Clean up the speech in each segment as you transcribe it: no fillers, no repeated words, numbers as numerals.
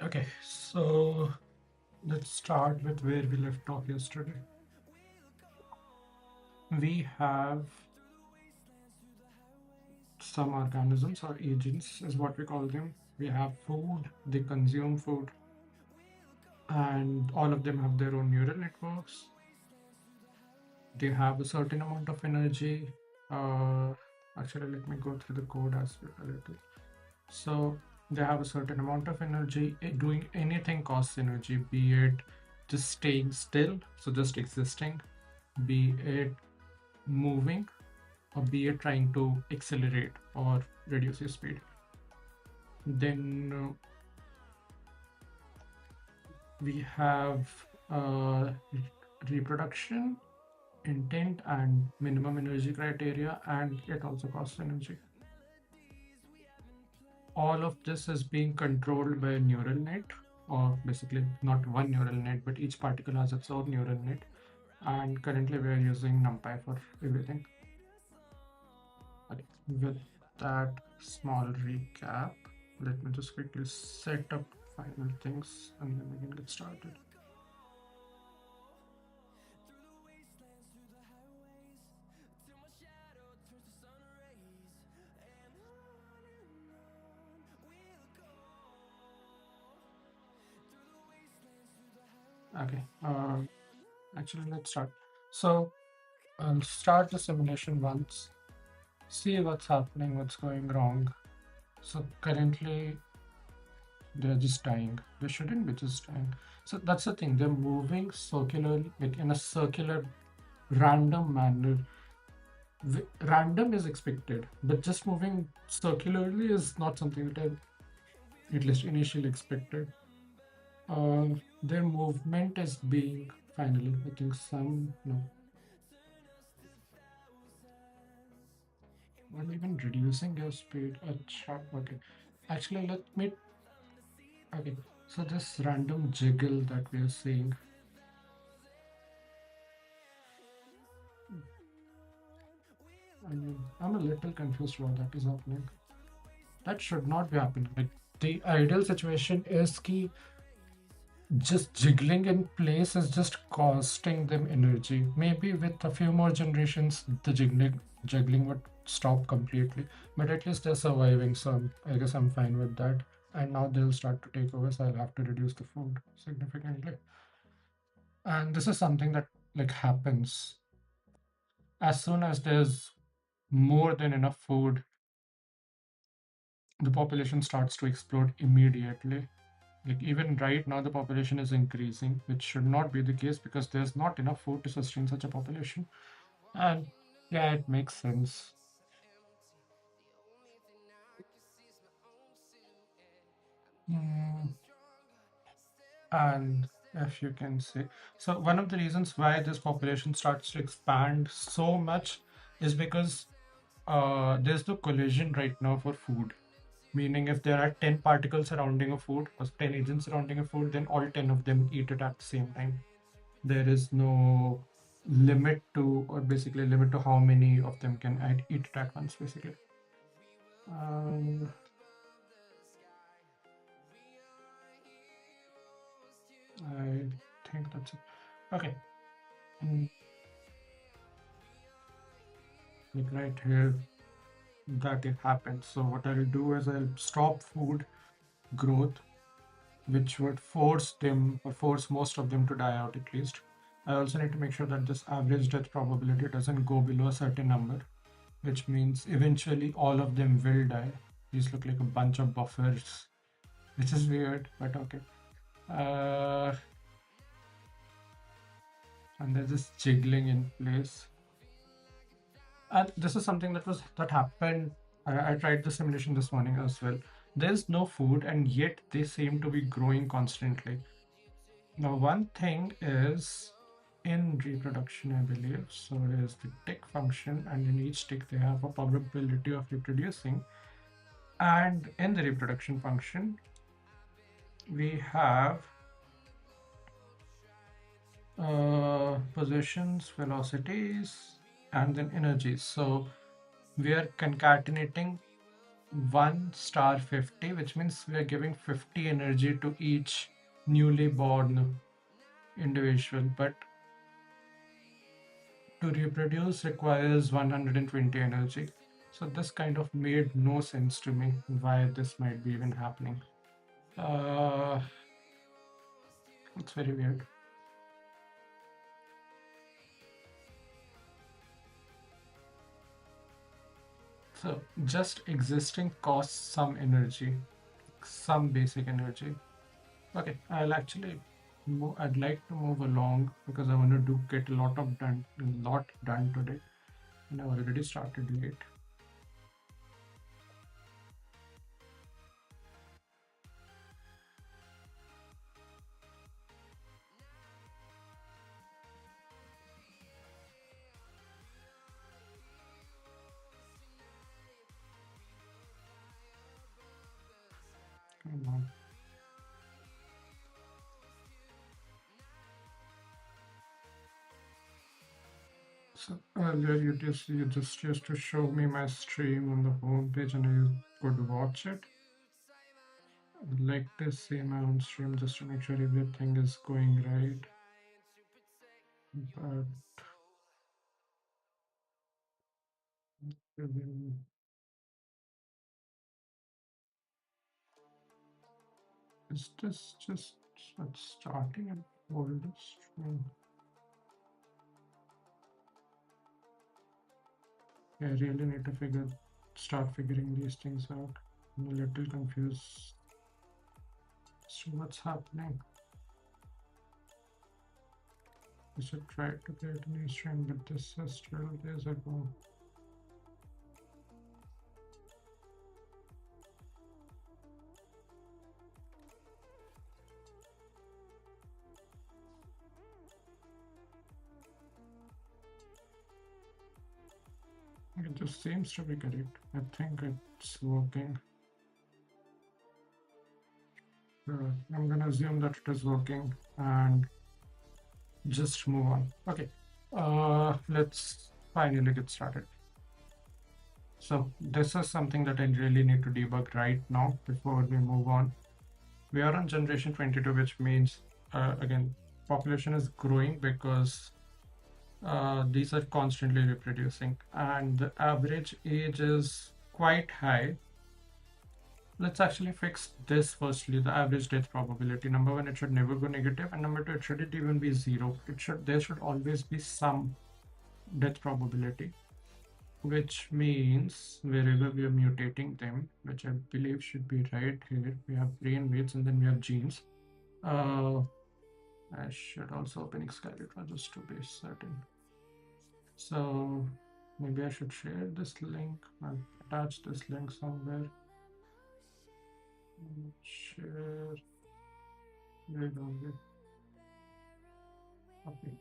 Okay, so let's start with where we left off yesterday. We have some organisms or agents, is what we call them. We have food, they consume food, and all of them have their own neural networks. They have a certain amount of energy. Uh, Actually, let me go through the code as well a little. So they have a certain amount of energy. Doing anything costs energy, be it just staying still, so just existing, be it moving, or be it trying to accelerate or reduce your speed. Then we have reproduction, intent, and minimum energy criteria, and it also costs energy. All of this is being controlled by a neural net, or basically not one neural net, but each particle has its own neural net. And currently we are using NumPy for everything. Okay. With that small recap, let me just quickly set up final things and then we can get started. Okay, actually let's start. So I'll start the simulation once, see what's happening, what's going wrong. So currently they're just dying. They shouldn't be just dying. So that's the thing. They're moving circularly, like in a circular, random manner. Random is expected, but just moving circularly is not something that I at least initially expected. Uh, their movement is being finally, I think some no, not even reducing their speed. Okay, actually let me. Okay, so this random jiggle that we are seeing. I'm a little confused why that is happening. That should not be happening. Like the ideal situation is key just jiggling in place is just costing them energy. Maybe with a few more generations, the juggling would stop completely. But at least they're surviving, so I guess I'm fine with that. And now they'll start to take over, so I'll have to reduce the food significantly. And this is something that like happens as soon as there's more than enough food, the population starts to explode immediately. Like even right now, the population is increasing, which should not be the case because there's not enough food to sustain such a population. And yeah, it makes sense. Mm, and if you can say, so one of the reasons why this population starts to expand so much is because there's no collision right now for food. Meaning, if there are 10 particles surrounding a food or 10 agents surrounding a food, then all 10 of them eat it at the same time. There is no limit to, or basically limit to how many of them can eat it at once, basically. Um, I think that's it. Okay. Mm, like right here, that it happens. So what I'll do is I'll stop food growth, which would force them or force most of them to die out at least. I also need to make sure that this average death probability doesn't go below a certain number, which means eventually all of them will die. These look like a bunch of buffers, which is weird, but okay. Uh, and they're just jiggling in place. And this is something that happened. I tried the simulation this morning as well. There's no food, and yet they seem to be growing constantly. Now, one thing is in reproduction, I believe. So there's the tick function, and in each tick they have a probability of reproducing. And in the reproduction function, we have positions, velocities, and then energies. So we are concatenating 1 star 50, which means we are giving 50 energy to each newly born individual. But to reproduce requires 120 energy. So this kind of made no sense to me why this might be even happening. Uh, it's very weird. So just existing costs some energy, some basic energy. Okay, I'd like to move along because I want to get a lot done today, and I already started late. Come on. So earlier you just used to show me my stream on the homepage and I could watch it. I'd like to see my own stream just to make sure everything is going right. But um, is this just starting and hold the stream? I really need to start figuring these things out. I'm a little confused as to what's happening. I should try to create a new stream, but this is 12 days ago. It just seems to be correct. I think it's working. I'm gonna assume that it is working and just move on. Okay, let's finally get started. So this is something that I really need to debug right now before we move on. We are on generation 22, which means, again, population is growing because these are constantly reproducing and the average age is quite high. Let's actually fix this firstly, the average death probability. Number one, it should never go negative, and number two, it shouldn't even be zero. There should always be some death probability, which means wherever we are mutating them, which I believe should be right here, we have brain weights and then we have genes. I should also open Excalibur just to be certain. So maybe I should share this link. I'll attach this link somewhere. Share. Where don't we? Okay.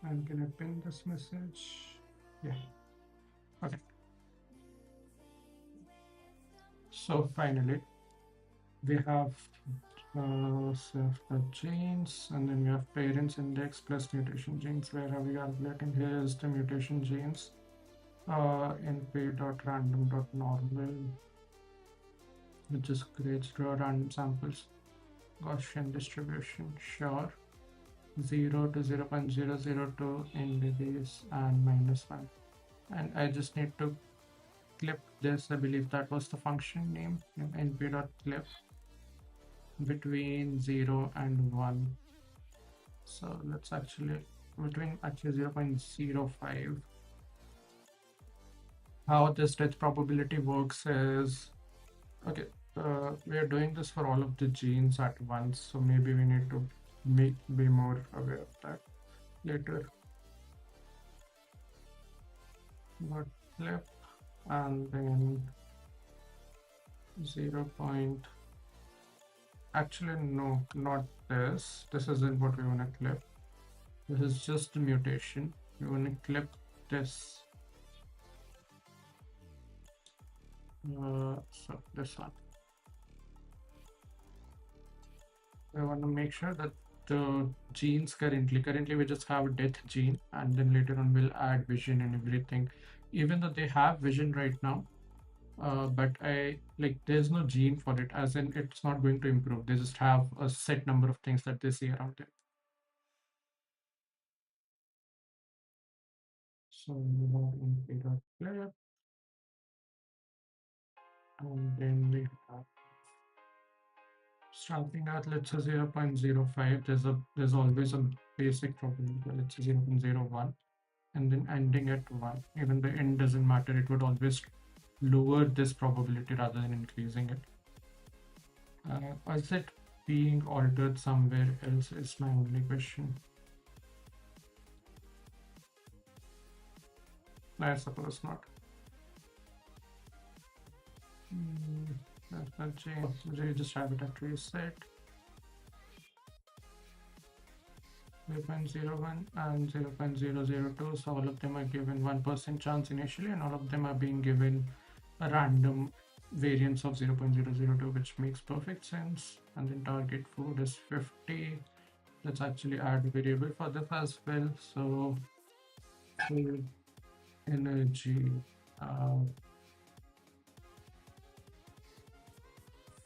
And can I pin this message? Yeah. Okay. So finally, we have the genes, and then we have parents index plus mutation genes. Where are we calculating? Here is the mutation genes. np.random.normal, which just creates raw random samples. Gaussian distribution, sure. 0 to 0 0.002 in degrees and -1. And I just need to clip this. I believe that was the function name, np.clip between 0 and 1. So let's actually, between actually 0.05. How this death probability works is, okay, we are doing this for all of the genes at once, so maybe we need to be more aware of that later. But clip and then 0. Actually, no, not this. This isn't what we want to clip. This is just the mutation. You want to clip this. So this one. We want to make sure that the genes currently we just have a death gene, and then later on we'll add vision and everything. Even though they have vision right now, but I like there's no gene for it, as in it's not going to improve. They just have a set number of things that they see around it. So we have integer clip, and then we have starting at, let's say, 0.05. There's always a basic probability, let's say 0.01, and then ending at 1. Even the end doesn't matter, it would always lower this probability rather than increasing it. Is it being altered somewhere else is my only question. I suppose not. That's not change. You just have it at reset. 0.01 and 0.002. So all of them are given 1% chance initially, and all of them are being given a random variance of 0.002, which makes perfect sense. And then target food is 50. Let's actually add a variable for this as well. So food energy,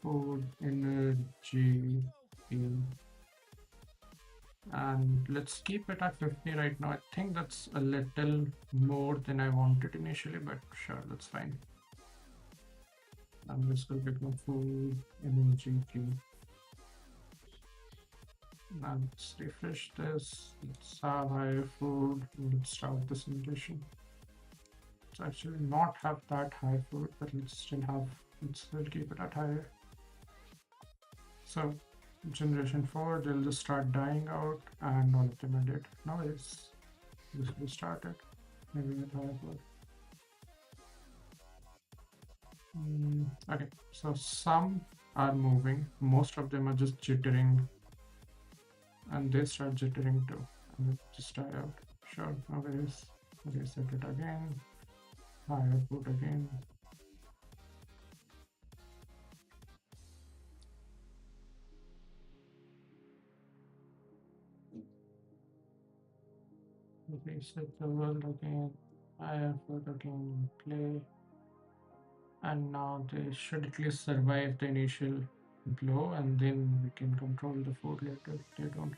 food energy, and let's keep it at 50 right now. I think that's a little more than I wanted initially, but sure, that's fine. And this will become food energy key. Now let's refresh this. Let's have higher food. Let's start the simulation. Let's actually not have that high food, but let's still keep it at higher. So generation 4, they'll just start dying out, and all of them are dead. Now this will start it. Maybe with higher food. Okay, so some are moving, most of them are just jittering, and they start jittering too, and it just die out. Sure, no worries. Reset it again, higher food again. Reset the world again, higher food again, play. And now they should at least survive the initial blow, and then we can control the food later. They don't.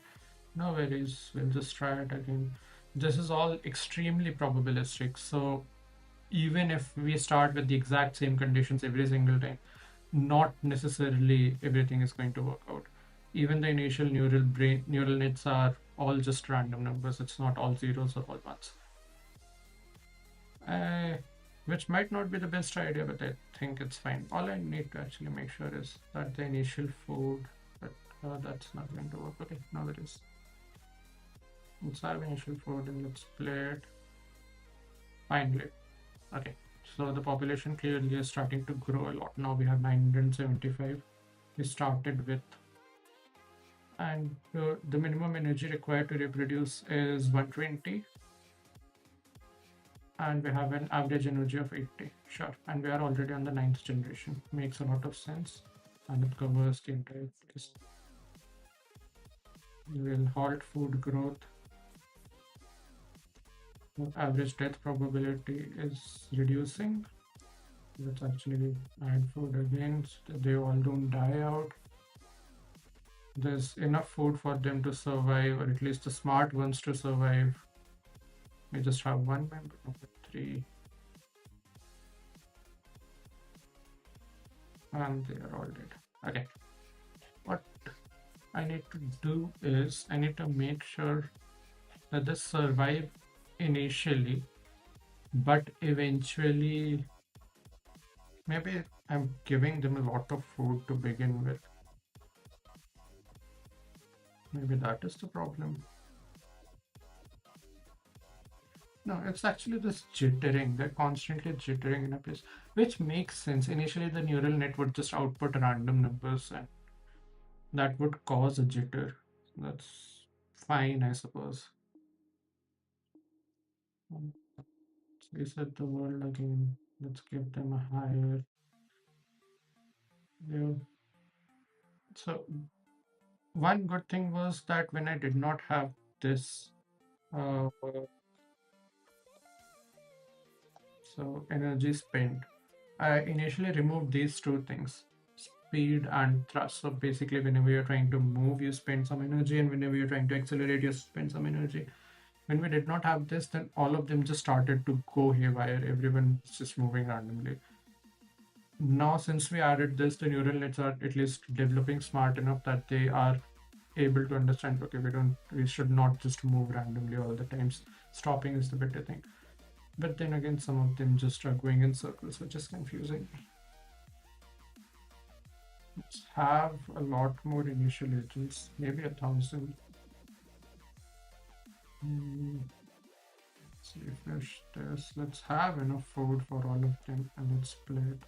No worries, we'll just try it again. This is all extremely probabilistic, so even if we start with the exact same conditions every single time, not necessarily everything is going to work out. Even the initial neural nets are all just random numbers. It's not all zeros or all ones. Which might not be the best idea, but I think it's fine. All I need to actually make sure is that the initial food, but that's not going to work. Okay, now it is. Let's have initial food and let's play it. Finally. Okay, so the population clearly is starting to grow a lot. Now we have 975. We started with, and the minimum energy required to reproduce is 120. And we have an average energy of 80. Sure, and we are already on the 9th generation. Makes a lot of sense, and it covers the entire place. We'll halt food growth. The average death probability is reducing. Let's actually add food again so that they all don't die out. There's enough food for them to survive, or at least the smart ones to survive. We just have one member, number 3. And they are all dead. Okay. What I need to do is I need to make sure that they survive initially, but eventually maybe I'm giving them a lot of food to begin with. Maybe that is the problem. No, it's actually this jittering. They're constantly jittering in a place, which makes sense. Initially, the neural net would just output random numbers, and that would cause a jitter. That's fine, I suppose. Um, let's reset the world again. Let's give them a higher view. So one good thing was that when I did not have this, uh, so energy spent, I initially removed these two things, speed and thrust. So basically, whenever you're trying to move, you spend some energy, and whenever you're trying to accelerate, you spend some energy. When we did not have this, then all of them just started to go haywire. Everyone was just moving randomly. Now, since we added this, the neural nets are at least developing smart enough that they are able to understand, okay, we should not just move randomly all the times. Stopping is the better thing. But then again, some of them just are going in circles, which is confusing. Let's have a lot more initial agents, maybe 1,000. Let's refresh this. Let's have enough food for all of them, and let's play it.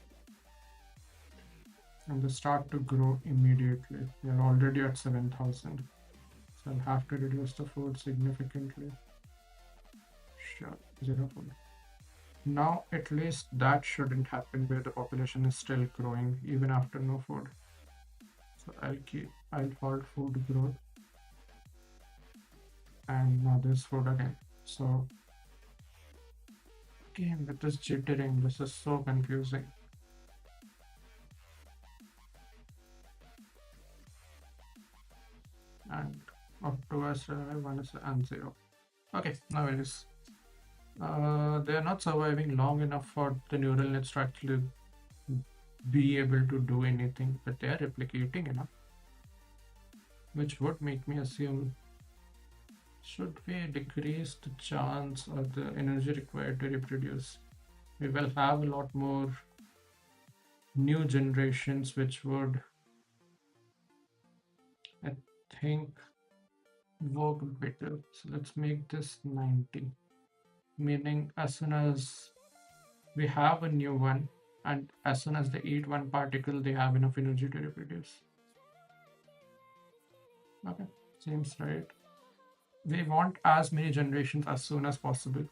And they start to grow immediately. We are already at 7,000. So I'll have to reduce the food significantly. Sure, zero food. Now at least that shouldn't happen where the population is still growing even after no food. So I'll halt food growth. And now there's food again. So again with this jittering, this is so confusing. And up to us, 1 is and 0. Okay, now it is. They are not surviving long enough for the neural nets to actually be able to do anything, but they are replicating enough, which would make me assume, should we decrease the chance or the energy required to reproduce, we will have a lot more new generations, which would, I think, work better. So let's make this 90, meaning as soon as we have a new one, and as soon as they eat one particle, they have enough energy to reproduce. Okay, seems right. We want as many generations as soon as possible.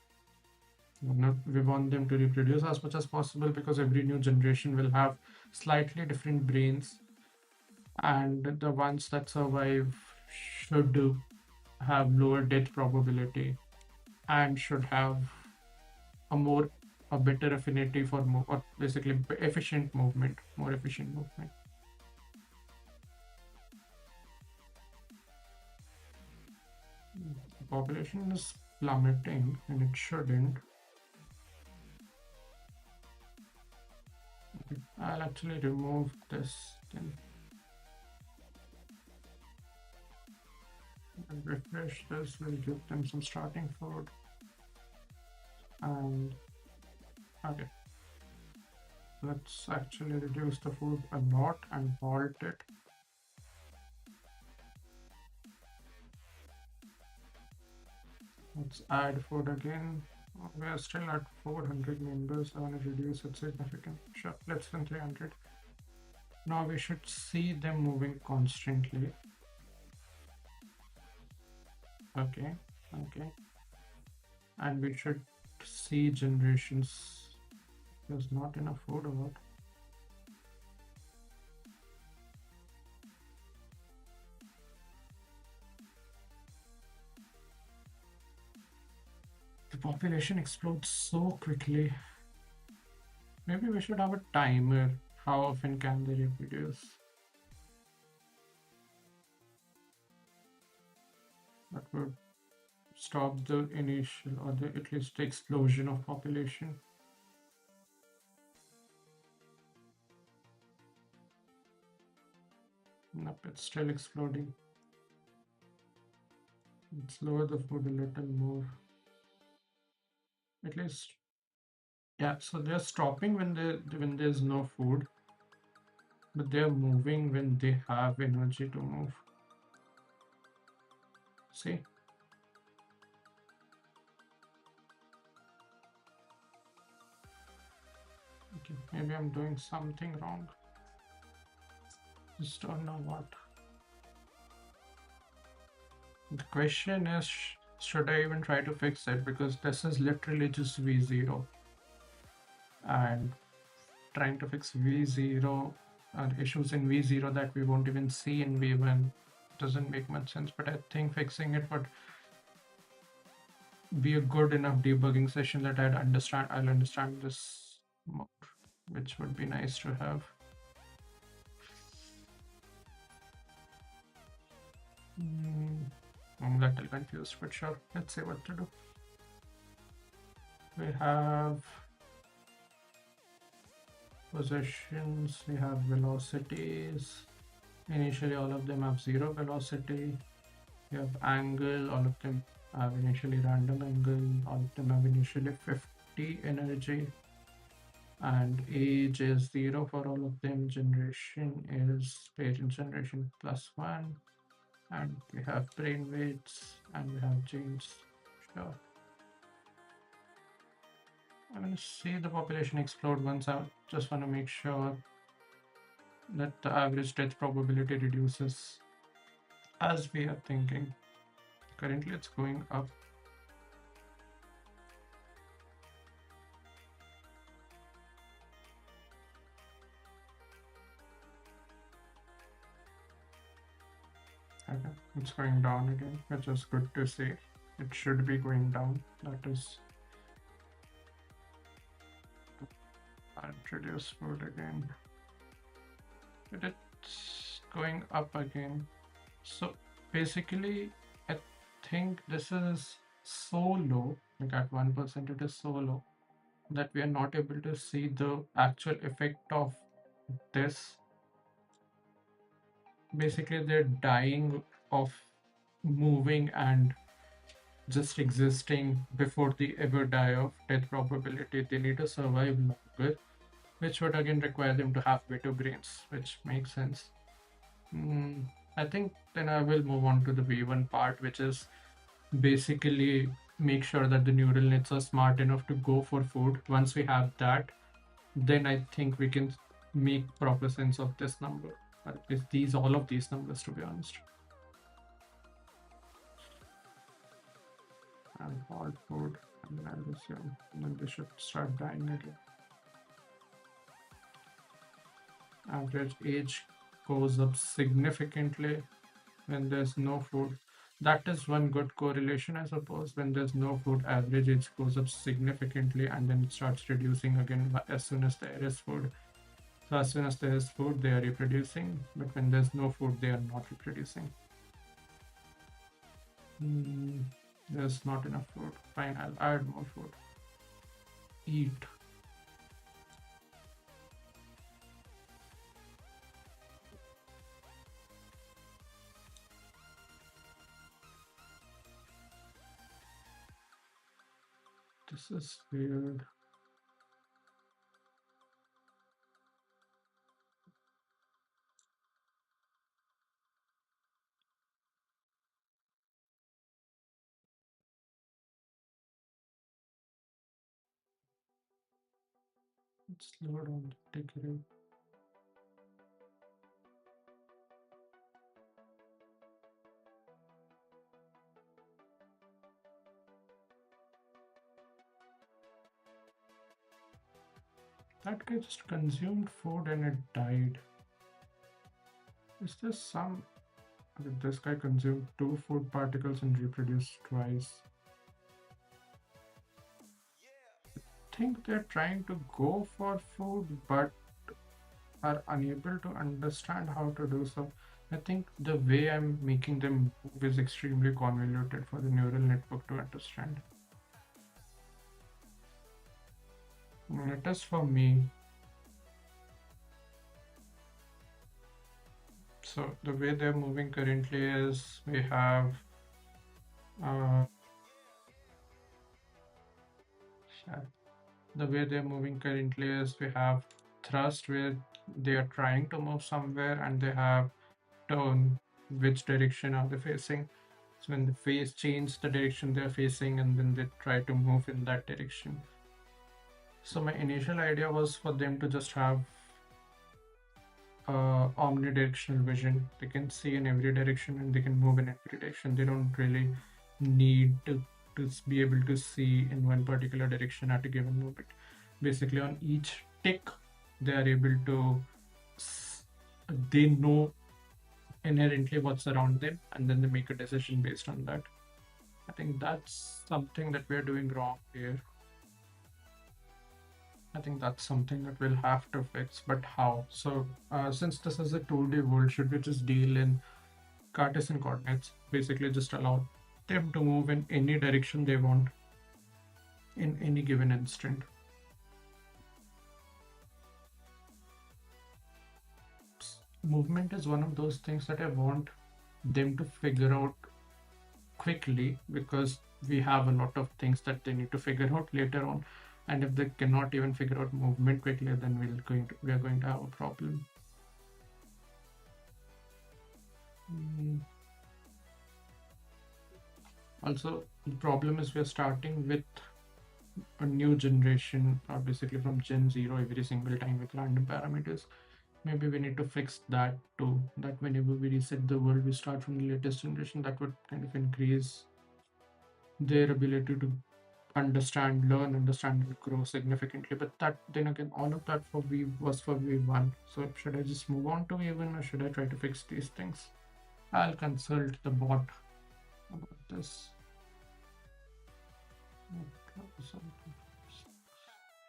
We want them to reproduce as much as possible, because every new generation will have slightly different brains, and the ones that survive should have lower death probability and should have a better affinity for or basically efficient movement, more efficient movement. The population is plummeting and it shouldn't. Okay, I'll actually remove this then and refresh this. We'll give them some starting food. And okay, let's actually reduce the food a lot and halt it. Let's add food again. We are still at 400 members. I want to reduce it significantly. Sure, less than 300. Now we should see them moving constantly. Okay, okay. And we should see generations. There's not enough food or what? The population explodes so quickly. Maybe we should have a timer. How often can they reproduce? That would stop the initial, or at least the explosion of population. Nope, it's still exploding. Let's lower the food a little more. At least, yeah. So they're stopping when there's no food, but they're moving when they have energy to move. See? Okay, maybe I'm doing something wrong. Just don't know what. The question is, Should I even try to fix it? Because this is literally just V0, and trying to fix V0 issues in V0 that we won't even see in V1 doesn't make much sense. But I think fixing it would be a good enough debugging session that I'll understand this more, which would be nice to have. I'm a little confused, but sure, let's see what to do. We have positions, we have velocities. Initially, all of them have 0 velocity. We have angle, all of them have initially random angle, all of them have initially 50 energy. And age is 0 for all of them. Generation is parent generation +1. And we have brain weights and we have genes. Sure. I'm going to see the population explode once. I just want to make sure that the average death probability reduces as we are thinking. Currently, it's going up. Okay, it's going down again, which is good to see. It should be going down. That is. I'll introduce food again. But it's going up again. So basically, I think this is so low, like at 1% it is so low that we are not able to see the actual effect of this. Basically, they're dying of moving and just existing before they ever die of death probability. They need to survive longer, which would again require them to have better brains, which makes sense. I think then I will move on to the V1 part, which is basically make sure that the neural nets are smart enough to go for food. Once we have that, then I think we can make proper sense of this number. Or at least these all of these numbers, to be honest. And hard food, and then I'll assume, and then they should start dying again. Average age goes up significantly when there's no food. That is one good correlation, I suppose. When there's no food, average age goes up significantly and then it starts reducing again as soon as there is food. So as soon as there is food, they are reproducing, but when there's no food, they are not reproducing. There's not enough food. Fine, I'll add more food. Eat. This is weird. Let's load on the ticket. That guy just consumed food and it died. Is there some... This guy consumed 2 food particles and reproduced twice. I think they're trying to go for food but are unable to understand how to do so. I think the way I'm making them move is extremely convoluted for the neural network to understand. It is for me. So the way they're moving currently is we have the way they're moving currently is we have thrust where they are trying to move somewhere and they have turn, which direction are they facing. So when the face change the direction they're facing and then they try to move in that direction. So my initial idea was for them to just have omnidirectional vision. They can see in every direction and they can move in every direction. They don't really need to be able to see in one particular direction at a given moment. Basically, on each tick, they are able to, they know inherently what's around them, and then they make a decision based on that. I think that's something that we're doing wrong here. I think that's something that we'll have to fix, but how? So, since this is a 2D world, should we just deal in Cartesian coordinates? Basically, just allow them to move in any direction they want in any given instant. Movement is one of those things that I want them to figure out quickly, because we have a lot of things that they need to figure out later on, and if they cannot even figure out movement quickly, then we are going to have a problem. Also, the problem is we're starting with a new generation, or basically from Gen 0 every single time with random parameters. Maybe we need to fix that too. That whenever we reset the world, we start from the latest generation. That would kind of increase their ability to understand, and grow significantly. But that, then again, all of that for V was for V1. So should I just move on to V1, or should I try to fix these things? I'll consult the bot about this.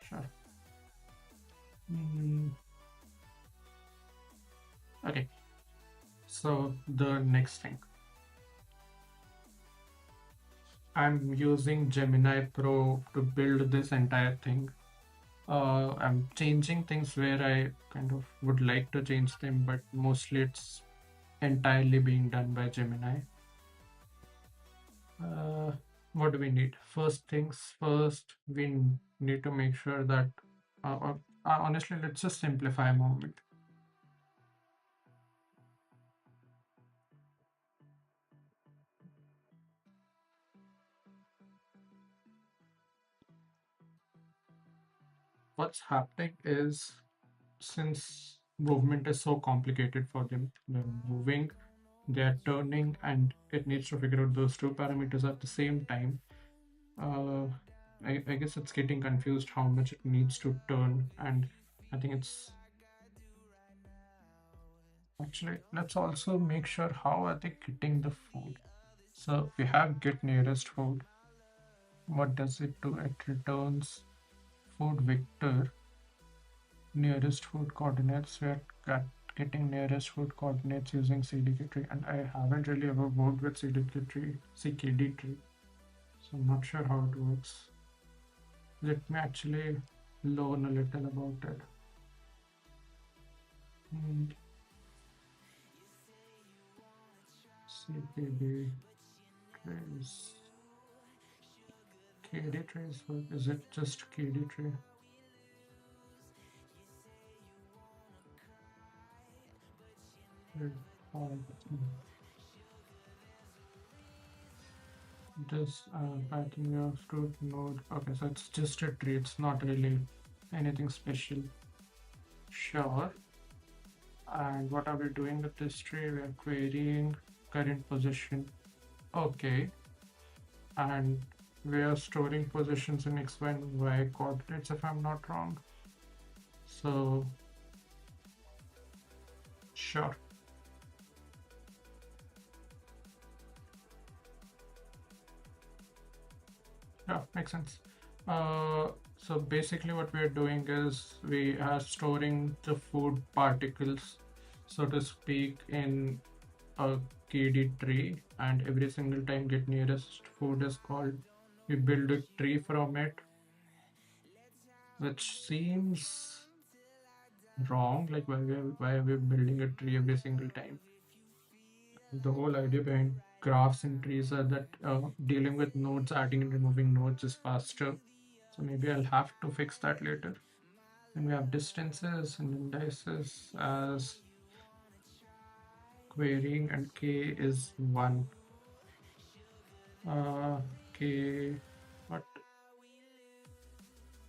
Sure. Okay. So the next thing, I'm using Gemini Pro to build this entire thing. I'm changing things where I kind of would like to change them, but mostly it's entirely being done by Gemini. What do we need? First things first, we need to make sure that, honestly, let's just simplify a moment. What's happening is, since movement is so complicated for them, they're moving, they're turning, and it needs to figure out those two parameters at the same time. uh, I guess it's getting confused how much it needs to turn, and I think it's actually, let's also make sure how are they getting the food. So we have get nearest food. What does it do? It returns food vector nearest food coordinates. We're getting nearest food coordinates using CDK tree, and I haven't really ever worked with CKD tree, so I'm not sure how it works. Let me actually learn a little about it. CKD trees. KD trees work. Is it just KD tree? This Python we have to node. Okay, so it's just a tree. It's not really anything special. Sure. And what are we doing with this tree? We are querying current position. Okay. And we are storing positions in X, Y, and Y coordinates, if I'm not wrong. So, sure. Yeah, makes sense. So basically what we're doing is we are storing the food particles, so to speak, in a KD tree, and every single time get nearest food is called, we build a tree from it, which seems wrong. Like, why are we building a tree every single time? The whole idea behind graphs and trees are that dealing with nodes, adding and removing nodes is faster. So maybe I'll have to fix that later. And we have distances and indices as querying, and k is 1. K,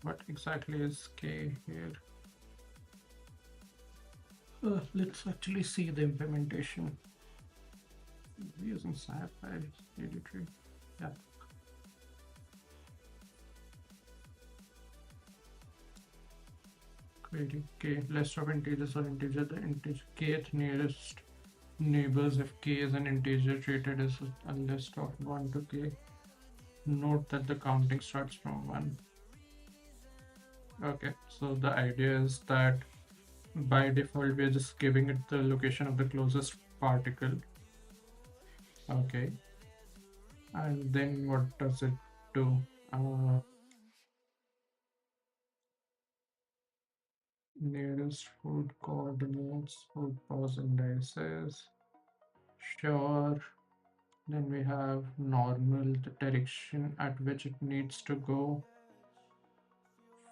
what exactly is k here? Let's actually see the implementation. We're using SciPy tree. Yeah. Query k list of integers or integer the integer kth nearest neighbors. If k is an integer treated as a list of 1 to k, note that the counting starts from 1. Okay, so the idea is that by default we're just giving it the location of the closest particle. Okay, and then what does it do? Nearest food coordinates, food pause indices. Sure. Then we have normal, the direction at which it needs to go.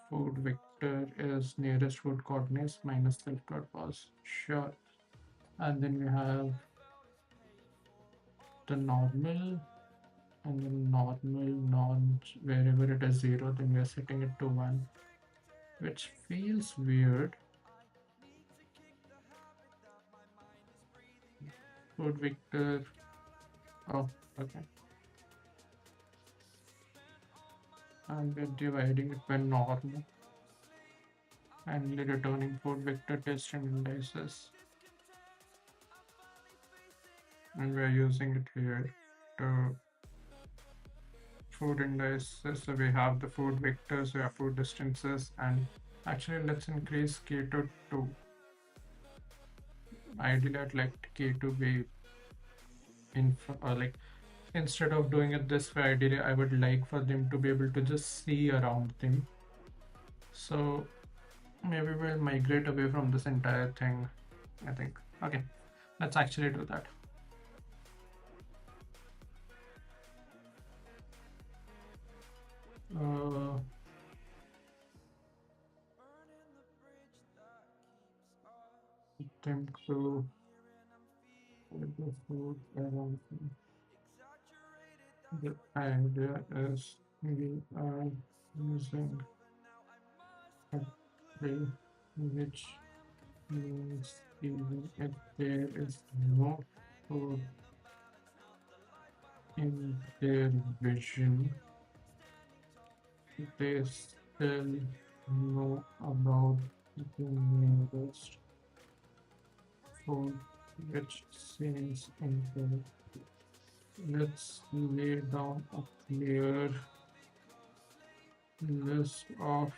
Food vector is nearest food coordinates minus self dot pause. Sure. And then we have the normal, and then normal non wherever it is 0, then we are setting it to 1, which feels weird. Food vector. Oh, okay. And we're dividing it by normal and returning food vector test and indices. And we're using it here to food indices. So we have the food vectors, we have food distances, and actually let's increase k to 2. Ideally I'd like k to be in, or like, instead of doing it this way, ideally I would like for them to be able to just see around them. So maybe we'll migrate away from this entire thing, I think. Okay, let's actually do that. Attempt to get the food around me. The idea is we are using a tray which means even if there is no food in their vision, they still know about the nearest food which seems infinite. Let's lay down a clear list of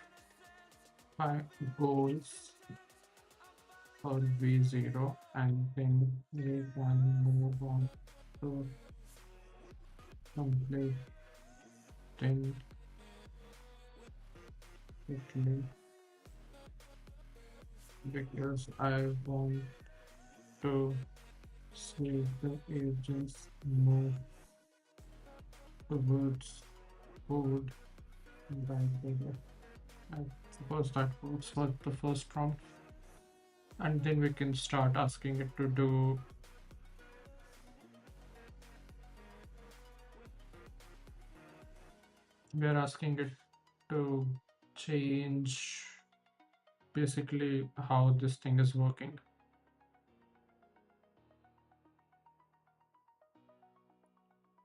5 goals for V0, and then we can move on to complete them quickly, because I want to see the agents move towards food by the way. I suppose that works for the first prompt. And then we can start asking it to do we're asking it to change basically how this thing is working.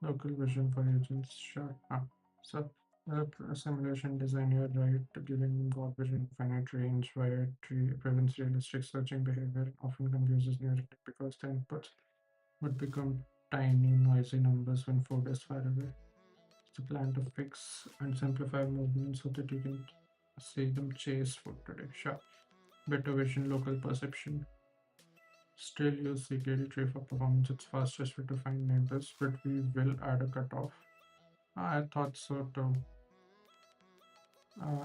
Local vision for agents, sure. So simulation design, you're right, giving God vision finite range where tree prevents realistic searching behavior, often confuses neural because the inputs would become tiny noisy numbers when food is far away. It's a plan to fix and simplify movements so that you can see them chase food today. Sure. Better vision, local perception. Still use CKD tree for performance. It's fastest way to find neighbors, but we will add a cutoff. I thought so too.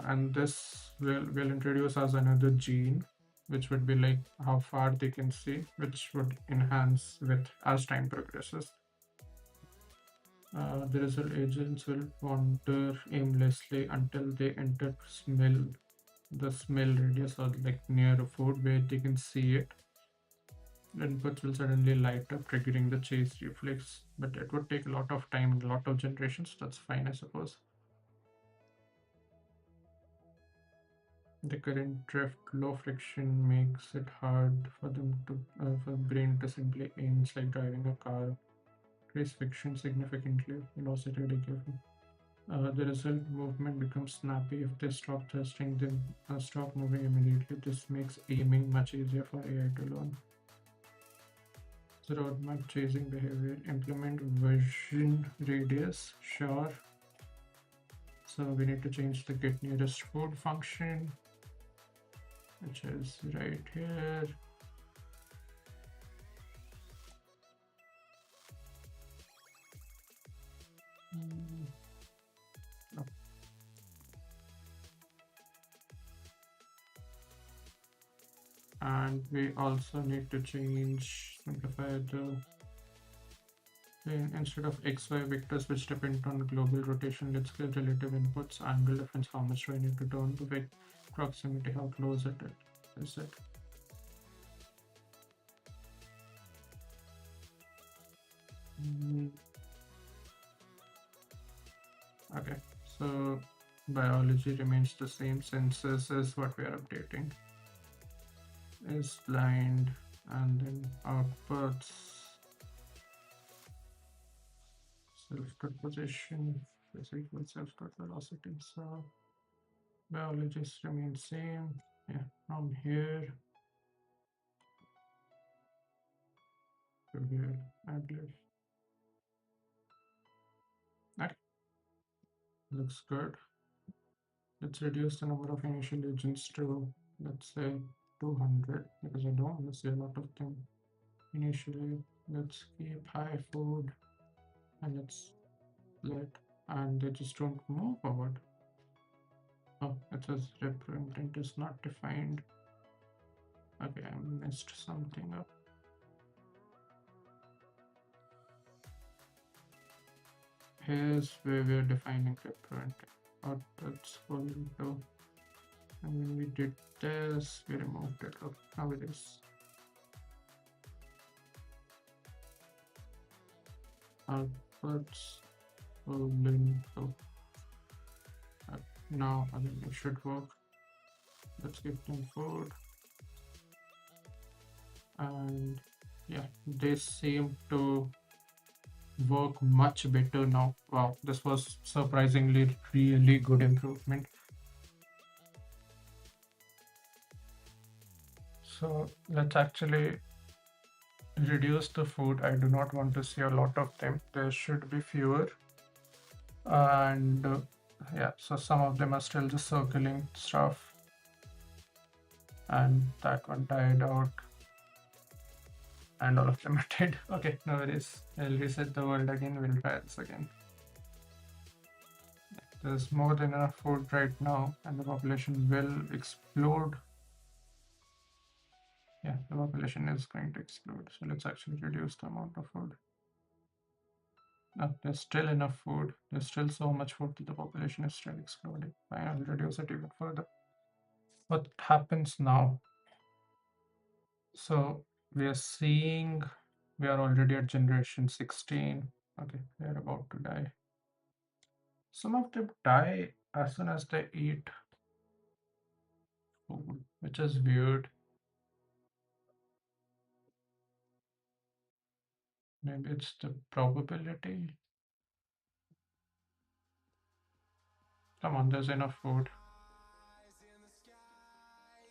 And this will introduce us another gene, which would be like how far they can see, which would enhance with as time progresses. The result agents will wander aimlessly until they enter the smell radius, or like near a food where they can see it. Inputs will suddenly light up, triggering the chase reflex, but it would take a lot of time and a lot of generations. That's fine, I suppose. The current drift, low friction makes it hard for them to for the brain to simply aim. It's like driving a car decrease friction significantly, velocity decay. The result movement becomes snappy. If they stop thrusting, they stop moving immediately. This makes aiming much easier for AI to learn. The roadmap chasing behavior. Implement vision radius. Sure. So we need to change the get nearest food function, which is right here. No. And we also need to simplify the instead of XY vectors which depend on global rotation, let's get relative inputs, angle difference, how much do I need to turn, to weight, proximity, how close it is it. Okay, so biology remains the same. Census is what we are updating. Is blind, and then outputs, self-cut position is equal self-cut velocity. So biologists remain same. Yeah, from here to here, I believe. Okay, looks good. Let's reduce the number of initial agents to, let's say, 200, because I don't want to see a lot of them initially. Let's keep high food and let's let, and they just don't move forward. Oh, it says repro intent is not defined. Okay, I messed something up. Here's where we're defining repro intent. Outputs full into, and when we did this, we removed it. Look how it is. Outputs full into. Now I think it should work. Let's give them food. And yeah, they seem to work much better now. Wow, this was surprisingly really good improvement. So let's actually reduce the food. I do not want to see a lot of them. There should be fewer. And yeah, so some of them are still just circling stuff. And that one died out. And all of them are dead. Okay, no worries. I'll reset the world again. We'll try this again. There's more than enough food right now, and the population will explode. Yeah, the population is going to explode. So let's actually reduce the amount of food. No, there's still enough food. There's still so much food that the population is still exploding. Fine, I'll reduce it even further. What happens now? So we are seeing we are already at generation 16. Okay, they're about to die. Some of them die as soon as they eat food, which is weird. Maybe it's the probability. Come on, there's enough food.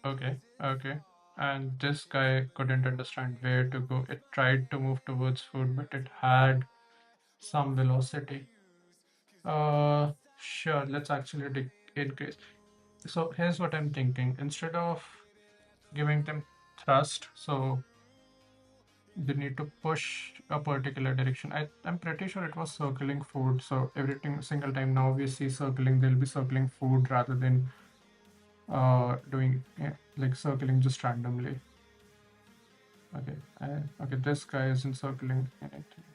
Okay, okay. And this guy couldn't understand where to go. It tried to move towards food, but it had some velocity. Sure, let's actually increase. So here's what I'm thinking. Instead of giving them thrust, so they need to push a particular direction. I'm pretty sure it was circling food. So single time now we see circling, they'll be circling food rather than doing like circling just randomly. Okay, okay, this guy isn't circling anything.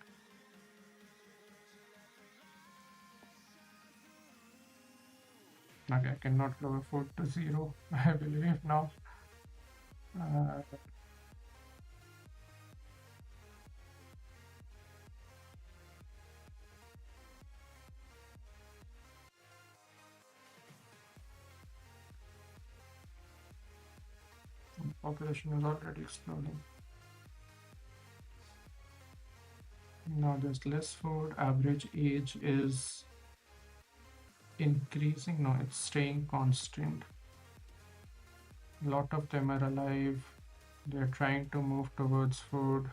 Okay, I cannot lower food to 0, I believe now. Uh, population is already exploding. Now there's less food. Average age is increasing. No, it's staying constant. A lot of them are alive. They're trying to move towards food.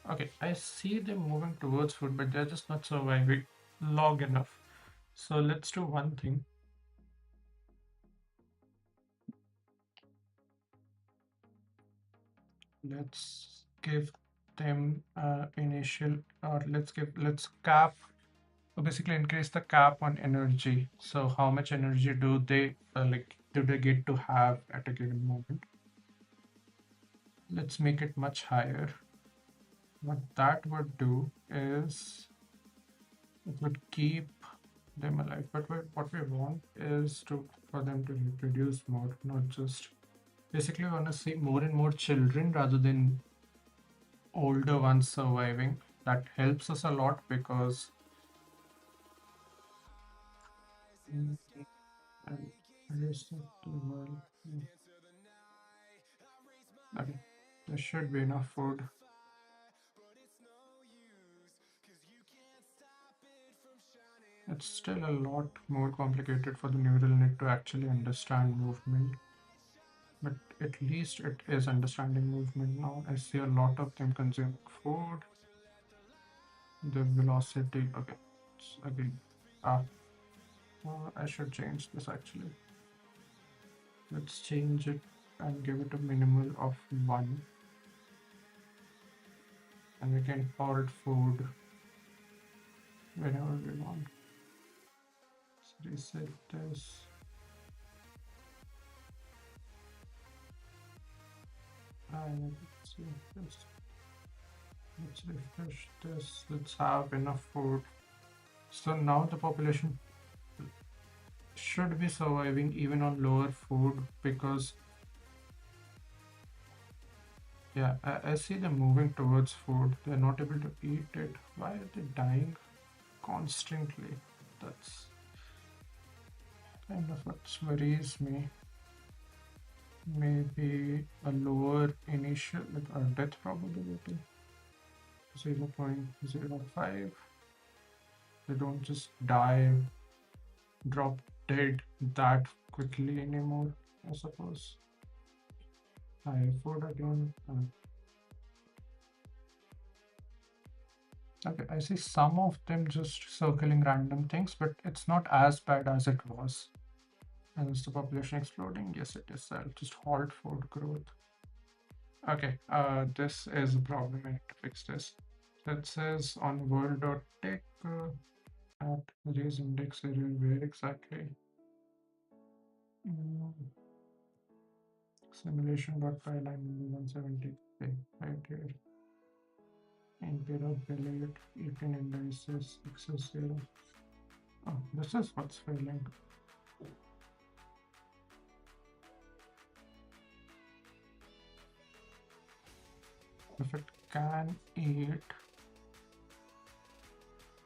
Okay, I see them moving towards food, but they're just not surviving long enough. So let's do one thing. Let's give them initial, or let's cap, or basically increase the cap on energy. So how much energy do they do they get to have at a given moment? Let's make it much higher. What that would do is it would keep them alive. But what we want is for them to reproduce more, not just basically we want to see more and more children rather than older ones surviving. That helps us a lot because mm, and okay, there should be enough food. It's still a lot more complicated for the neural net to actually understand movement, but at least it is understanding movement now. I see a lot of them consuming food. The velocity, okay, it's again. Ah, I should change this actually. Let's change it and give it a minimal of 1. And we can halt food whenever we want. Let's reset this. And let's see this. Let's refresh this. Let's have enough food. So now the population should be surviving even on lower food because yeah, I see them moving towards food. They're not able to eat it. Why are they dying constantly? That's kind of what worries me. Maybe a lower initial death probability, 0.05. They don't just die, drop dead that quickly anymore, I suppose. High food again. Okay, I see some of them just circling random things, but it's not as bad as it was. And is the population exploding? Yes, it is. I'll just halt food growth. Okay, this is a problem. I need to fix this. That says on world.tech at raise index error. Where exactly? Mm, simulation.py line 170. Okay, right here. Imperial delete, 18 indices, access 0. Oh, this is what's failing. If it can eat,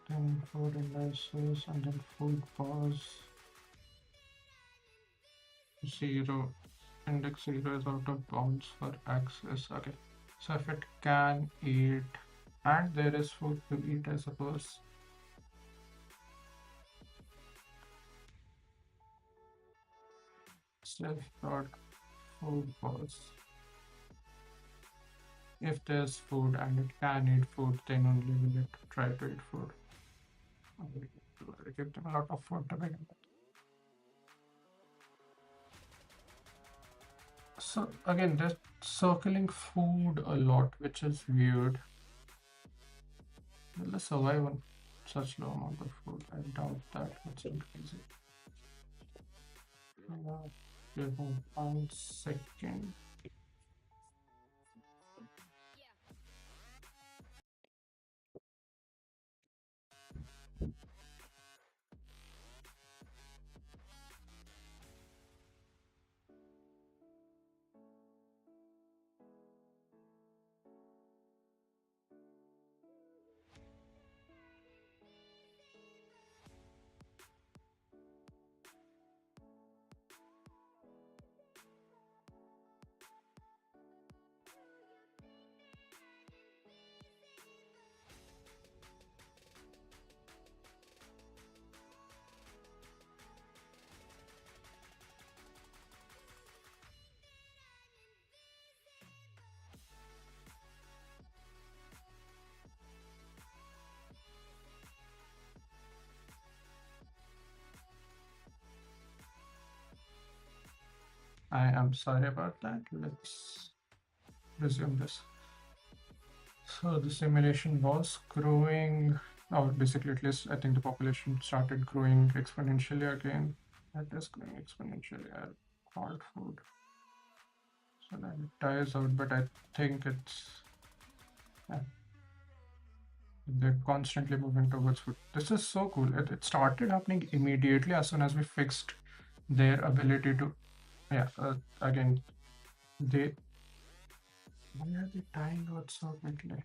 then food indices and then food pause 0. Index 0 is out of bounds for access. Okay, so if it can eat and there is food to eat, I suppose. Self dot food pause. If there's food and it can eat food, then only will it try to eat food. I will give them a lot of food to begin with. So again, they're circling food a lot, which is weird. Will they survive on such low amount of food? I doubt that. Let's increase it. Give me 1 second. I am sorry about that. Let's resume this. So the simulation was growing, or basically at least I think the population started growing exponentially again. That is growing exponentially. I called food. So then it dies out, but I think yeah, they're constantly moving towards food. This is so cool. It started happening immediately as soon as we fixed their ability to, yeah, again, they, why are they dying out so quickly?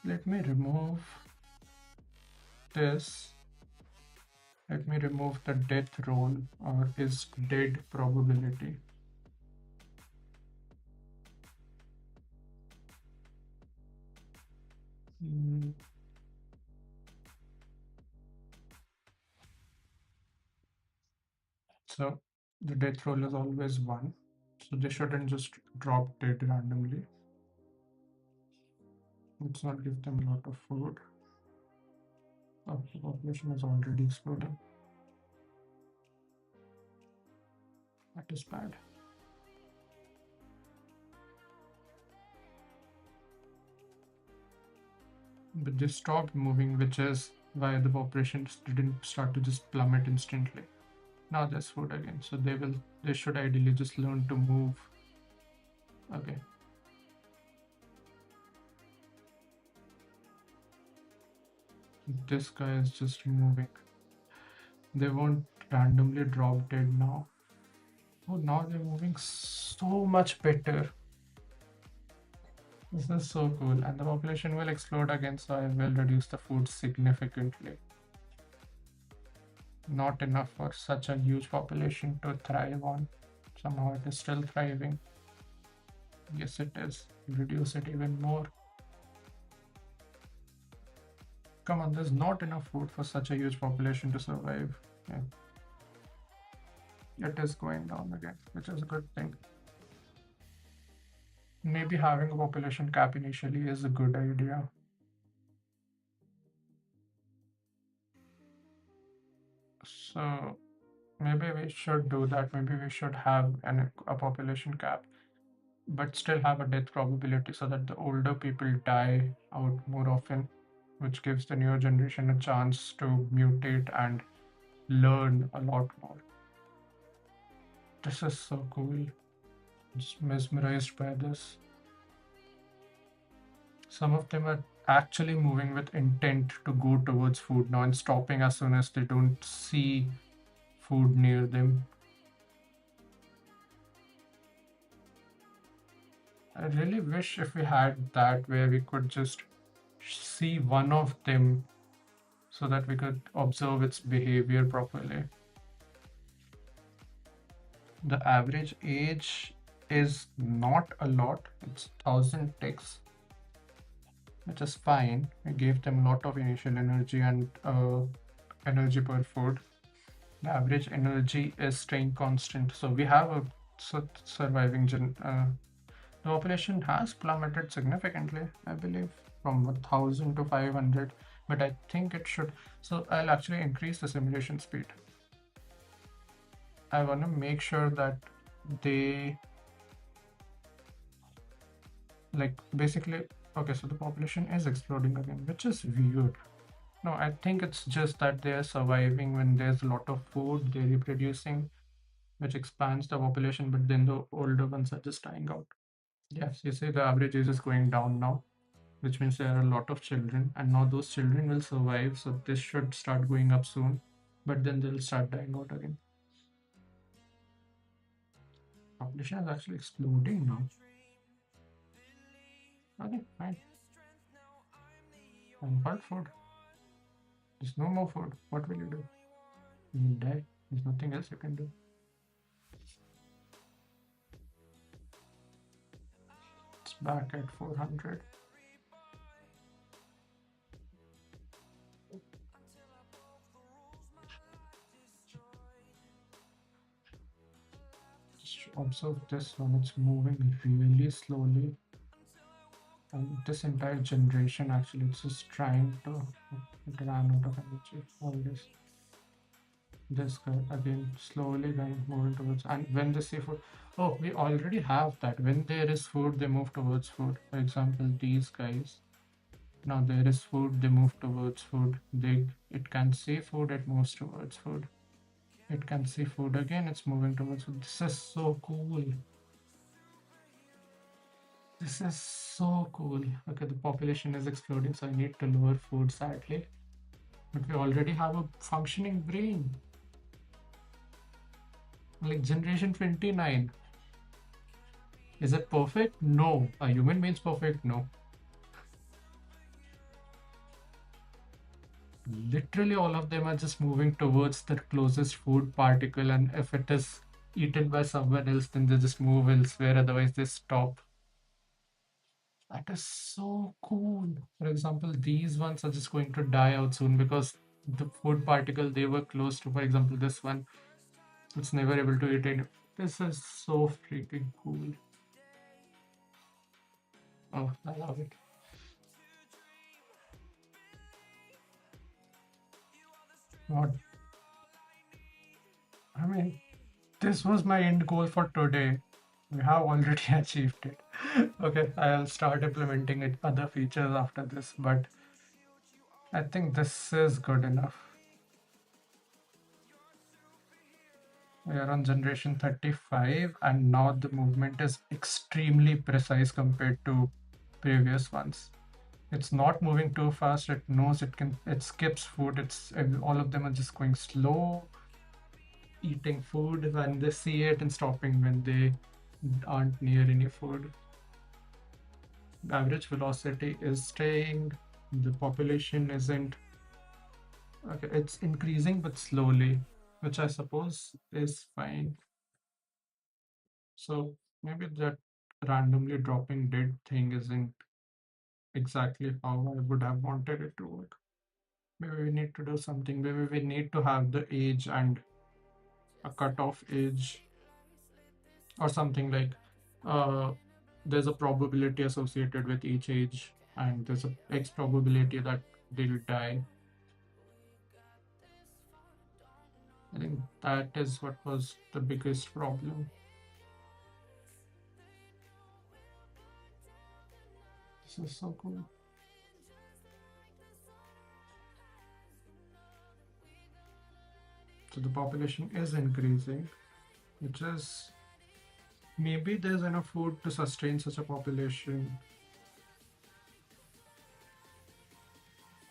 Let me remove this. Let me remove the death roll or is dead probability. Mm, So the death roll is always 1. So they shouldn't just drop dead randomly. Let's not give them a lot of food. Oh, the population is already exploding. That is bad. But they stopped moving, which is why the population didn't start to just plummet instantly. Now there's food again, so they should ideally just learn to move. Okay. This guy is just moving. They won't randomly drop dead now. Oh, now they're moving so much better. This is so cool. And the population will explode again, so I will reduce the food significantly. Not enough for such a huge population to thrive on. Somehow it is still thriving. Yes, it is. Reduce it even more. Come on, there's not enough food for such a huge population to survive. Yeah. It is going down again, which is a good thing. Maybe having a population cap initially is a good idea. So maybe we should do that. Maybe we should have a population cap, but still have a death probability so that the older people die out more often, which gives the newer generation a chance to mutate and learn a lot more. This is so cool. Just mesmerized by this. Some of them are actually moving with intent to go towards food now and stopping as soon as they don't see food near them. I really wish if we had that where we could just see one of them so that we could observe its behavior properly. The average age is not a lot, it's 1000 ticks, which is fine. We gave them a lot of initial energy and energy per food. The average energy is staying constant, so we have a surviving the population has plummeted significantly, I believe, from 1000 to 500, but I think it should. So I'll actually increase the simulation speed. I want to make sure that they, like, basically, okay, so the population is exploding again, which is weird. No, I think it's just that they're surviving when there's a lot of food, they're reproducing, which expands the population, but then the older ones are just dying out. Yes, you see the average age is going down now, which means there are a lot of children, and now those children will survive, so this should start going up soon, but then they'll start dying out again. Population is actually exploding now. Okay, fine. And what food? There's no more food. What will you do? You will die. There's nothing else you can do. It's back at 400. Just observe this one. It's moving really slowly. And this entire generation actually is just trying to, it ran out of energy. All this. This guy again, slowly then moving towards. And when they see food, oh, we already have that. When there is food, they move towards food. For example, these guys. Now there is food, they move towards food. It can see food, it moves towards food. It can see food again, it's moving towards food. This is so cool. This is so cool. Okay, the population is exploding, so I need to lower food sadly. But we already have a functioning brain. Like generation 29. Is it perfect? No. A human means perfect? No. Literally all of them are just moving towards the closest food particle, and if it is eaten by someone else, then they just move elsewhere, otherwise they stop. That is so cool. For example, these ones are just going to die out soon because the food particle they were close to, for example, this one, it's never able to eat it. This is so freaking cool. Oh, I love it. What? I mean, this was my end goal for today. We have already achieved it. Okay, I'll start implementing it other features after this, but I think this is good enough. We are on generation 35, and now the movement is extremely precise compared to previous ones. It's not moving too fast. It knows it skips food. All of them are just going slow, eating food when they see it and stopping when they aren't near any food. The average velocity is staying. The population isn't. Okay, it's increasing but slowly, which I suppose is fine. So maybe that randomly dropping dead thing isn't exactly how I would have wanted it to work. Maybe we need to do something. Maybe we need to have the age and a cutoff age or something like uh, there's a probability associated with each age, and there's a X probability that they'll die. I think that is what was the biggest problem. This is so cool. So the population is increasing, which is maybe there's enough food to sustain such a population.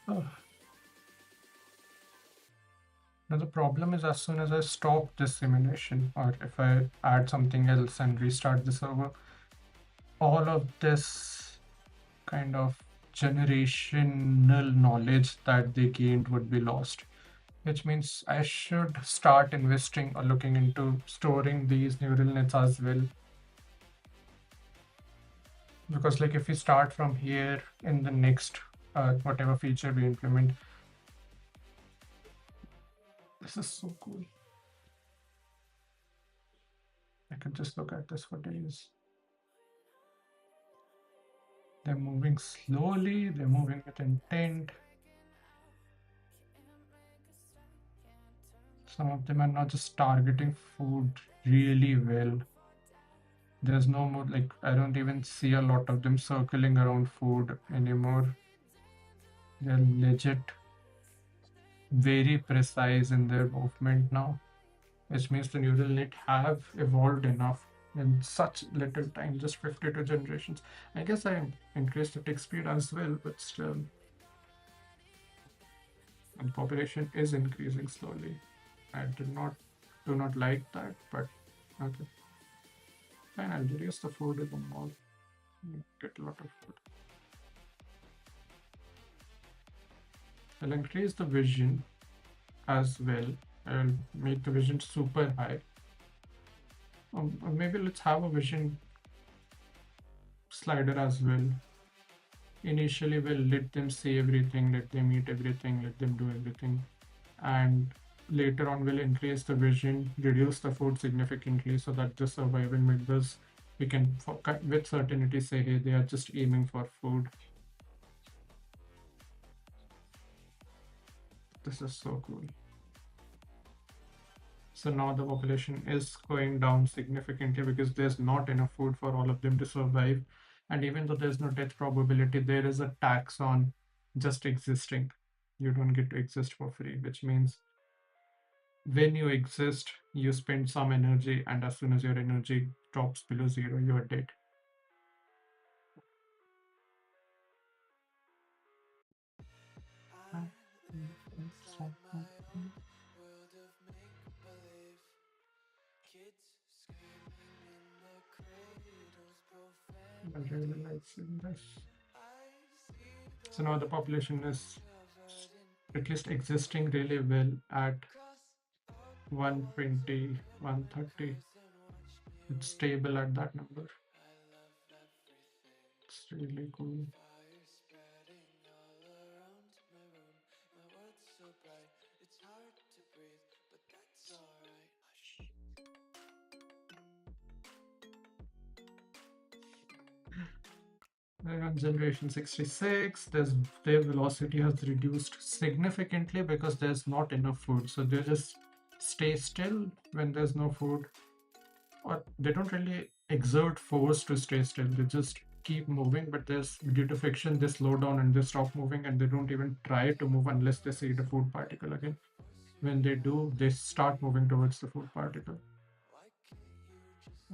Oh. Now the problem is as soon as I stop this simulation, or if I add something else and restart the server, all of this kind of generational knowledge that they gained would be lost. Which means I should start investing or looking into storing these neural nets as well. Because like if we start from here in the next whatever feature we implement, this is so cool. I could just look at this for days. They're moving slowly, they're moving with intent. Some of them are not just targeting food really well. There's no more, like, I don't even see a lot of them circling around food anymore. They're legit very precise in their movement now, which means the neural net have evolved enough in such little time, just 52 generations. I guess I increased the tick speed as well, but still, and population is increasing slowly. I do not like that, but okay. Fine, I'll reduce the food in the mall. Get a lot of food. I'll increase the vision as well. I'll make the vision super high. Or maybe let's have a vision slider as well. Initially, we'll let them see everything, let them eat everything, let them do everything. And later on, we'll increase the vision, reduce the food significantly so that the survival members, we can with certainty say, hey, they are just aiming for food. This is so cool. So now the population is going down significantly because there's not enough food for all of them to survive. And even though there's no death probability, there is a tax on just existing. You don't get to exist for free, which means when you exist, you spend some energy, and as soon as your energy drops below zero, you are dead. I really like seeing this. So now the population is at least existing really well at 120, 130. It's stable at that number. It's really cool. Then on generation 66, their velocity has reduced significantly because there's not enough food. So they just stay still when there's no food, or they don't really exert force to stay still. They just keep moving, but there's due to friction, they slow down and they stop moving, and they don't even try to move unless they see the food particle again. When they do, they start moving towards the food particle.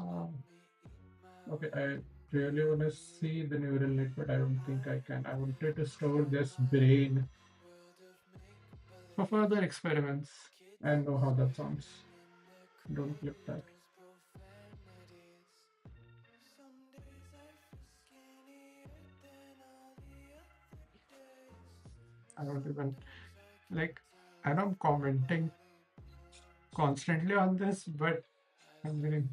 Um, okay, I really want to see the neural net, but I don't think I can. I wanted to store this brain for further experiments and know how that sounds. Don't clip that. I don't even like. I know I'm commenting constantly on this, but I'm getting.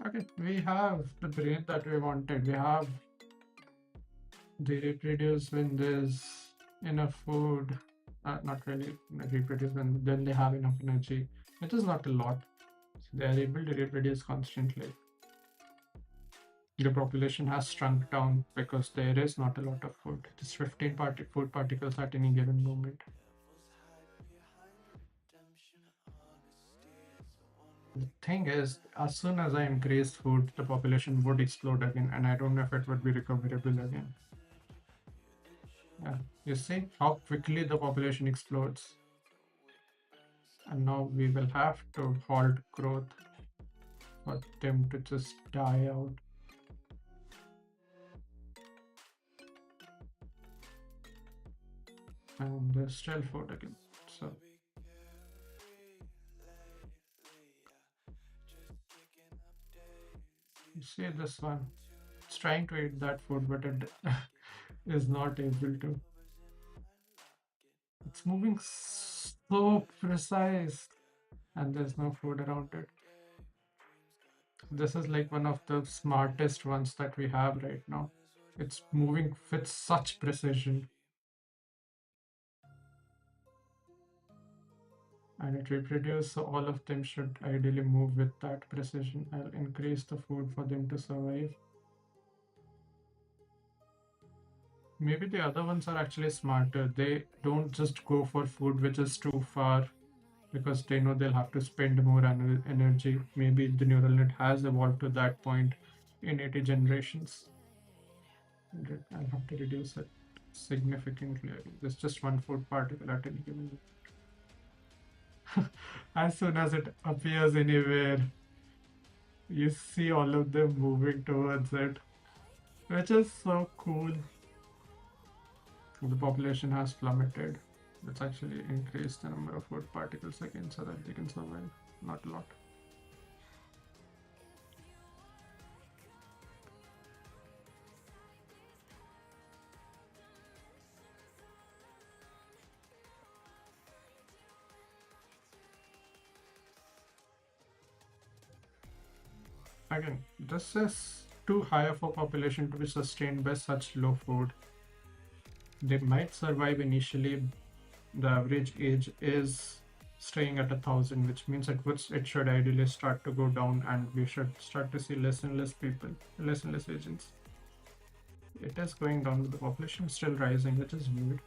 Okay, we have the brain that we wanted. We have they reproduce when there's enough food. Not really reproduce when then they have enough energy, which is not a lot. So they are able to reproduce constantly. The population has shrunk down because there is not a lot of food. Just 15 food particles at any given moment. The thing is, as soon as I increase food, the population would explode again, and I don't know if it would be recoverable again. Yeah, you see how quickly the population explodes. And now we will have to halt growth for them to just die out. And there's still food again. So you see this one. It's trying to eat that food, but it is not able to. It's moving so precise, and there's no food around it. This is like one of the smartest ones that we have right now. It's moving with such precision. And it reproduces, so all of them should ideally move with that precision. I'll increase the food for them to survive. Maybe the other ones are actually smarter. They don't just go for food which is too far because they know they'll have to spend more energy. Maybe the neural net has evolved to that point in 80 generations. I'll have to reduce it significantly. There's just one food particle at any given. As soon as it appears anywhere, you see all of them moving towards it, which is so cool. The population has plummeted. Let's actually increase the number of food particles again so that they can survive. Not a lot. Again, this is too high of a population to be sustained by such low food. They might survive initially. The average age is staying at 1,000, which means it should ideally start to go down, and we should start to see less and less people, less and less agents. It is going down, with the population still rising, which is weird.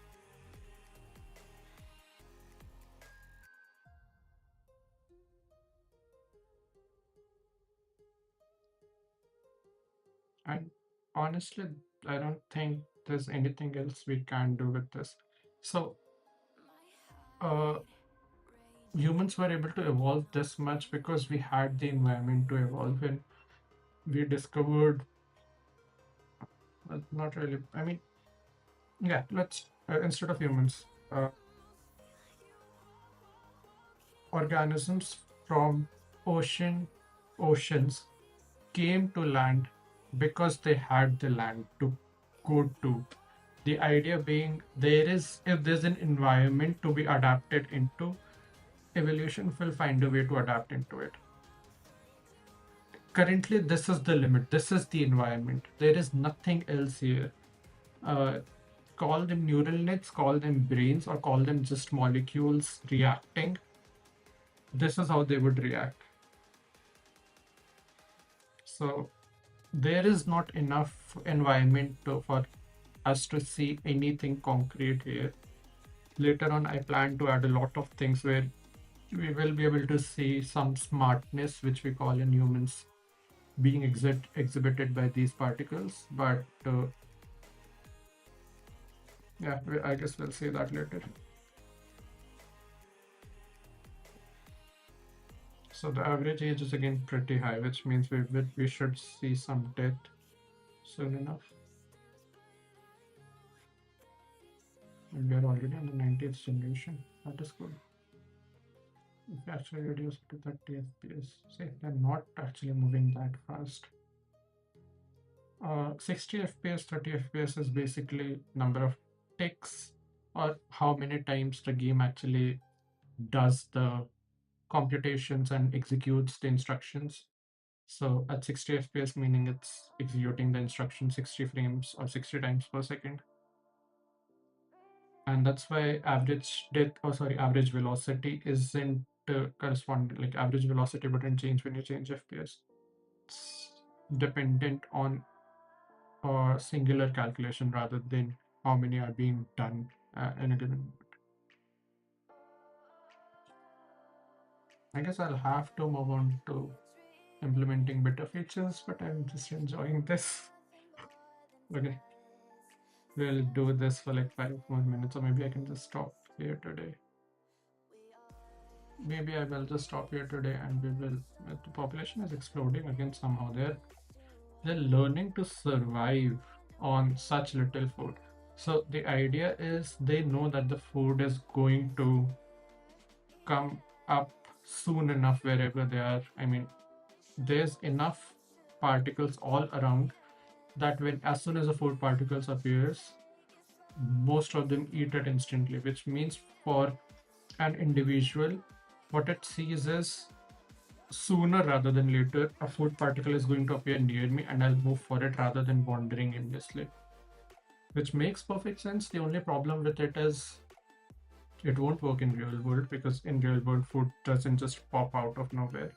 And honestly, I don't think there's anything else we can do with this. So, uh, humans were able to evolve this much because we had the environment to evolve in. We discovered, not really, I mean, yeah, let's, instead of humans, organisms from oceans came to land because they had the land to go to. The idea being, if there's an environment to be adapted into, evolution will find a way to adapt into it. Currently, this is the limit. This is the environment. There is nothing else here. Uh, Call them neural nets, call them brains, or call them just molecules reacting. This is how they would react. So there is not enough environment for us to see anything concrete here. Later on, I plan to add a lot of things where we will be able to see some smartness, which we call in humans, being exhibited by these particles. But yeah, I guess we'll see that later. So the average age is again pretty high, which means we should see some death soon enough. And we are already on the 90th generation. That is good. If we actually reduce it to 30 FPS, see, they're not actually moving that fast. 60 FPS, 30 FPS is basically number of ticks, or how many times the game actually does the computations and executes the instructions. So at 60 FPS, meaning it's executing the instruction 60 frames or 60 times per second. And that's why average velocity isn't corresponding. Like, average velocity wouldn't change when you change FPS. It's dependent on a singular calculation rather than how many are being done in a given moment. I guess I'll have to move on to implementing better features, but I'm just enjoying this. Okay, we'll do this for like 5 more minutes, or maybe I can just stop here today. Maybe I will just stop here today, and we will. The population is exploding again somehow. They're learning to survive on such little food. So the idea is they know that the food is going to come up soon enough wherever they are. I mean, there's enough particles all around that when as soon as the food particles appears, most of them eat it instantly, which means for an individual, what it sees is, sooner rather than later, a food particle is going to appear near me and I'll move for it rather than wandering aimlessly. Which makes perfect sense. The only problem with it is it won't work in real world, because in real world food doesn't just pop out of nowhere.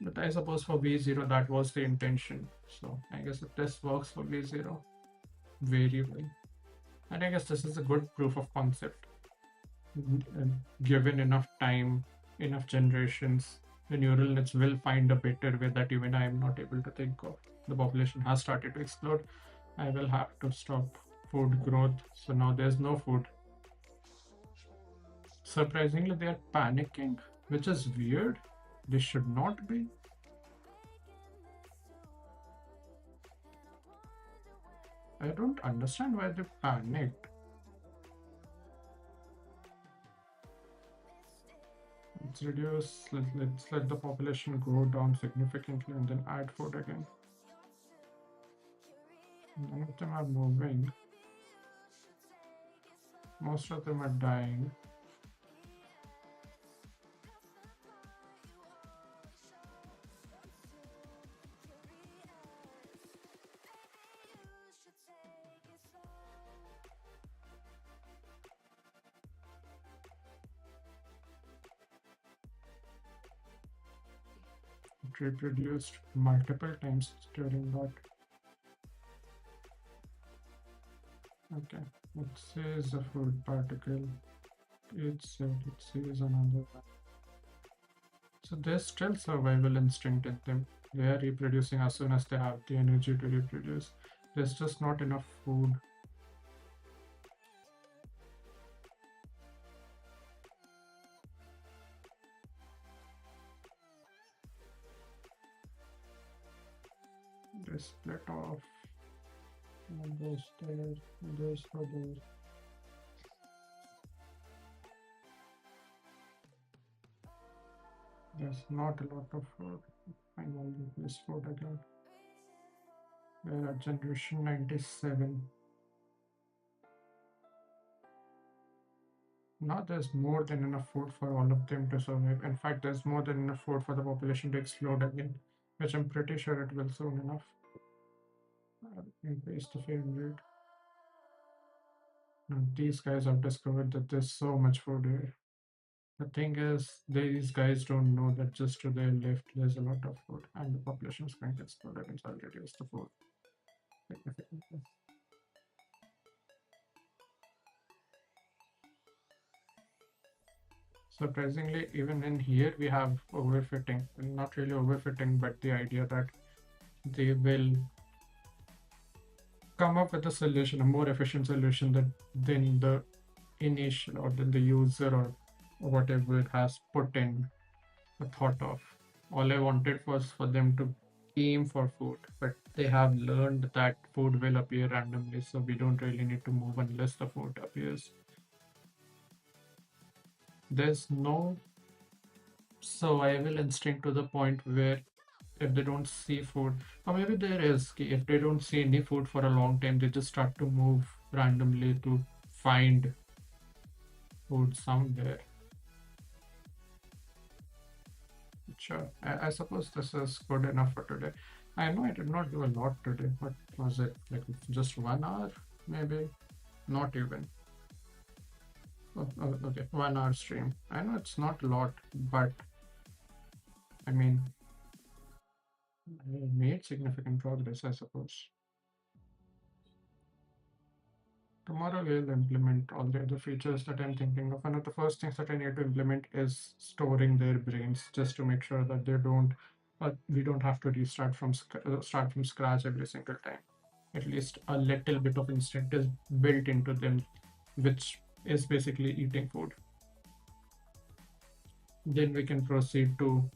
But I suppose for V0 that was the intention. So I guess if this works for V0 very well. And I guess this is a good proof of concept. Given enough time, enough generations, the neural nets will find a better way that even I am not able to think of. The population has started to explode. I will have to stop food growth. So now there's no food. Surprisingly, they are panicking, which is weird. They should not be. I don't understand why they panicked. Let's reduce, let's let the population go down significantly and then add food again. None of them are moving. Most of them are dying. reproduced multiple times during that. Okay, it says a food particle. It says another one. So there's still survival instinct in them. They are reproducing as soon as they have the energy to reproduce. There's just not enough food. They split off. One goes there, goes for there. There's not a lot of food. Find all this food again. We're at generation 97. Now there's more than enough food for all of them to survive. In fact, there's more than enough food for the population to explode again, which I'm pretty sure it will soon enough. Increase the frame rate. And these guys have discovered that there's so much food here. The thing is, these guys don't know that just to their left there's a lot of food, and the population is going to explode again, so I'll reduce the food significantly. Surprisingly, even in here we have overfitting. Not really overfitting, but the idea that they will come up with a solution, a more efficient solution than the initial or than the user or whatever has put in a thought of. All I wanted was for them to aim for food, but they have learned that food will appear randomly, so we don't really need to move unless the food appears. There's no survival instinct to the point where if they don't see food, or maybe there is, if they don't see any food for a long time, they just start to move randomly to find food somewhere. Sure, I suppose this is good enough for today. I know I did not do a lot today. What was it? Like just 1 hour? Maybe? Not even. Oh, okay, 1 hour stream. I know it's not a lot, but I mean, I made significant progress, I suppose. Tomorrow we'll implement all the other features that I'm thinking of. One of the first things that I need to implement is storing their brains, just to make sure that they don't, we don't have to restart from start from scratch every single time. At least a little bit of instinct is built into them, which is basically eating food. Then we can proceed to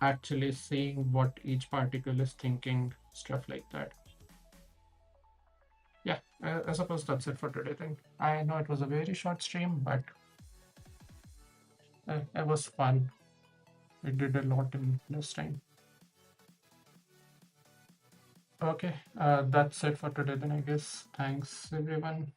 actually seeing what each particle is thinking, stuff like that. Yeah, I suppose that's it for today then. I know it was a very short stream, but it was fun. We did a lot in less time. Okay, that's it for today then, I guess. Thanks everyone.